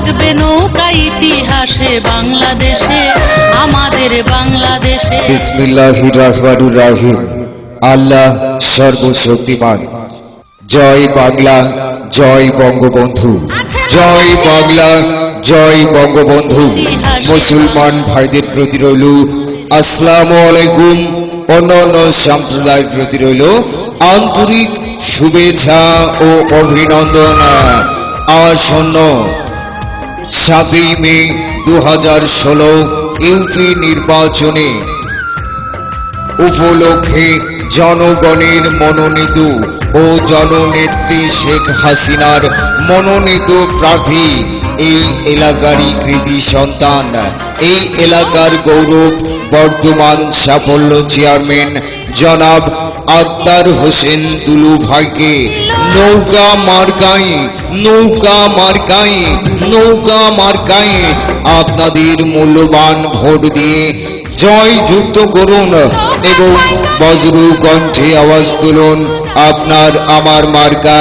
থাকবে নৌকা ইতিহাসে বাংলাদেশে, আমাদের বাংলাদেশে। বিসমিল্লাহির রহমানির রহিম। আল্লাহ সর্বশক্তিমান। জয় বাংলা, জয় বঙ্গবন্ধু। জয় বাংলা, জয় বঙ্গবন্ধু। মুসলমান ভাইদের প্রতি রইল আসসালামু আলাইকুম। অন্যান্য সম্প্রদায়ের প্রতি রইল আন্তরিক শুভেচ্ছা ও অভিনন্দন। আসন্ন 7ই মে 2016 ইউপি নির্বাচনে উপলক্ষে জনগণের মনোনীত ও জননেত্রী শেখ হাসিনার মনোনীত প্রার্থী, এই এলাকারই কৃতি সন্তান, এই এলাকার গৌরব, বর্তমান সাফল্য চেয়ারম্যান জনাব আক্তার হোসেন দুলু ভাইকে নৌকা মার্কায়, নৌকা মার্কায়, নৌকা মার্কায় আপনাদের মূল্যবান ভোট দিয়ে জয় যুক্ত করুন এবং বজ্র কণ্ঠে আওয়াজ তুলুন আপনার আমার মার্কা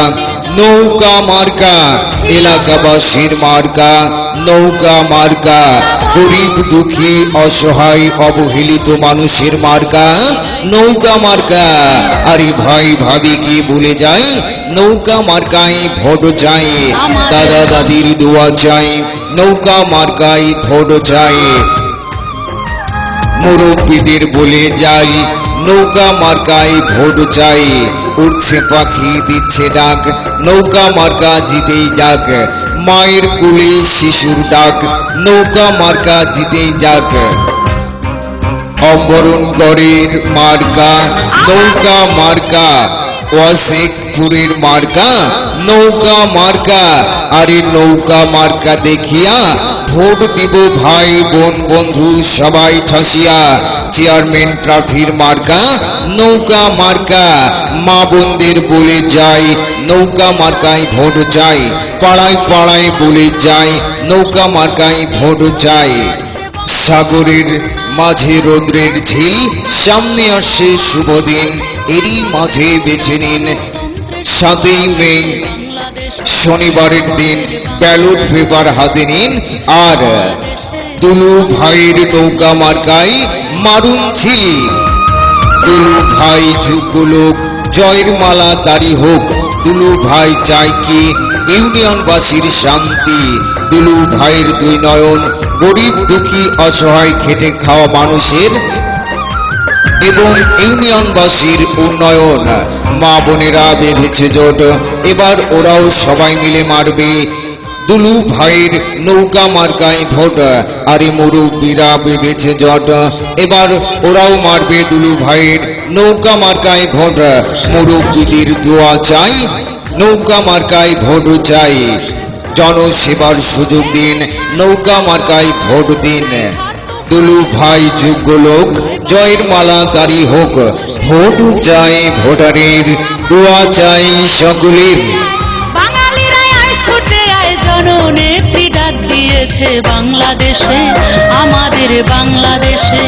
নৌকা মার্কা, এলাকাবাসীর মার্কা নৌকা মার্কা, গরিব দুঃখী অসহায় অবহেলিত মানুষের মার্কা নৌকা মার্কা। আরে ভাই ভাবি কি ভুলে যায়, নৌকা মার্কায় ভোট চাই, দাদা দাদির দোয়া চাই, নৌকা মার্কায় ভোট চাই। মুরব্বীদের বলে যাই, নৌকা মার্কায় ভোট চাই। উঠছে পাখি দিচ্ছে ডাক, নৌকা মার্কা জিতেই যাক। মায়ের কোলে শিশুর ডাক, নৌকা মার্কা জিতেই যাক। অম্বরণগড়ের মার্কা নৌকা মার্কা, ওয়াশেখপুরের মার্কা নৌকা মার্কা। আরে নৌকা মার্কা দেখিয়া ভোট দিব ভাই বোন বন্ধু সবাই ঠাসিয়া। চেয়ারম্যান প্রার্থীর মার্কা নৌকা মার্কা। মা বোনদের বলে যাই, নৌকা মার্কায় ভোট চাই। পাড়ায় পাড়ায় বলে যাই, নৌকা মার্কায় ভোট চাই। সাগরের মাঝে রৌদ্রের ঝিল, সামনে আসে শুভ দিন, এরই মাঝে বেছে নিন 7ই মে শনিবারের দিন ব্যালট পেপার হাতে নিন আর দুলু ভাইয়ের নৌকা মার্কায় মারুন ছিল। দুলু ভাই যোগ্য লোক, জয়ের মালা দাঁড়ি হোক। দুলু ভাই চাই কি ইউনিয়নবাসীর শান্তি। দুলু ভাইয়ের দুই নয়ন গরিব দুঃখী অসহায় খেটে খাওয়া মানুষের এবং ইউনিয়নবাসীর উন্নয়ন। মা বোনেরা বেঁধেছে জোট, এবার ওরাও সবাই মিলে মারবে দুলু ভাইয়ের নৌকা মার্কায় ভোট। আরে মুরব্বীরা বেঁধেছে জট, এবার ওরাও মারবে দুলু ভাইয়ের নৌকা মার্কায় ভোট। মুরব্বীদের দোয়া চাই, নৌকা মার্কায় ভোট চাই। জনসেবার সুযোগ দিন, নৌকা মার্কায় ভোট দিন। দুলু ভাই যোগ্য লোক, জয়ের মালা দাঁড়ি হোক। ভোট চাই ভোটারের, দোয়া চাই সকলের। বাঙালিরাই আয় ছুটে আয়, জননেত্রী ডাক দিয়েছে বাংলাদেশে, আমাদের বাংলাদেশে।